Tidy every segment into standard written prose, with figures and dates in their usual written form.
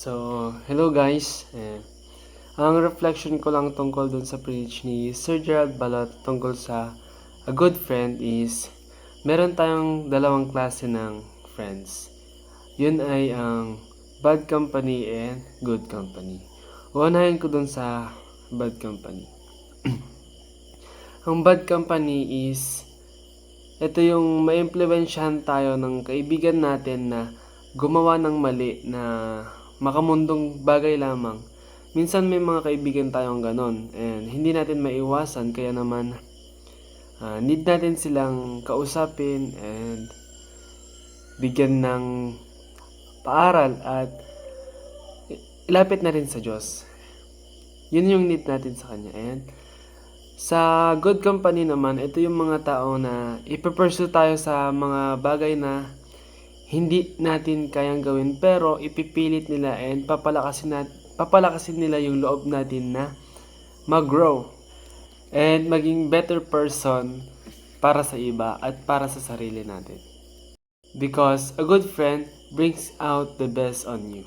Hello guys. Ang reflection ko lang tungkol dun sa preach ni Sir Gerald Balot tungkol sa a good friend is meron tayong dalawang klase ng friends. Yun ay ang bad company and good company. Uunahin ko dun sa bad company. Ang bad company is ito yung maimpluwensyahan tayo ng kaibigan natin na gumawa ng mali na makamundong bagay lamang. Minsan may mga kaibigan tayong ganon and hindi natin maiwasan, kaya naman need natin silang kausapin and bigyan ng paaral at ilapit na rin sa Diyos. Yun yung need natin sa Kanya. And sa good company naman, ito yung mga tao na ipipursue tayo sa mga bagay na hindi natin kayang gawin pero ipipilit nila and papalakasin nila yung loob natin na mag-grow and maging better person para sa iba at para sa sarili natin. Because a good friend brings out the best on you.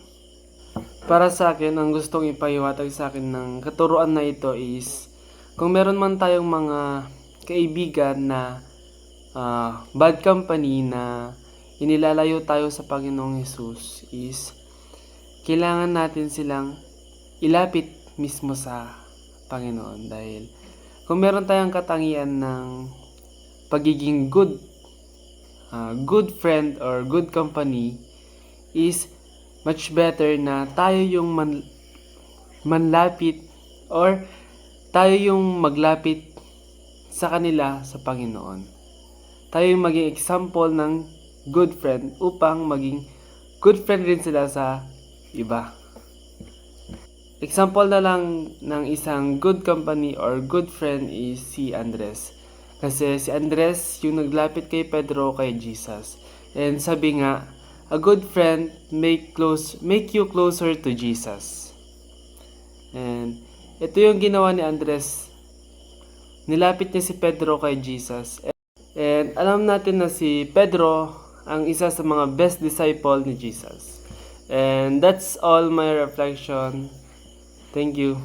Para sa akin, ang gustong ipahiwatag sa akin ng katuruan na ito is kung meron man tayong mga kaibigan na bad company na inilalayo tayo sa Panginoong Hesus, is kailangan natin silang ilapit mismo sa Panginoon. Dahil kung meron tayong katangian ng pagiging good friend or good company, is much better na tayo yung manlapit or tayo yung maglapit sa kanila sa Panginoon. Tayo yung maging example ng good friend upang maging good friend rin sila sa iba. Example na lang ng isang good company or good friend is si Andres. Kasi si Andres yung naglapit kay Pedro kay Jesus. And sabi nga, a good friend make you closer to Jesus. And ito yung ginawa ni Andres. Nilapit niya si Pedro kay Jesus. And alam natin na si Pedro ang isa sa mga best disciple ni Jesus. And that's all my reflection. Thank you.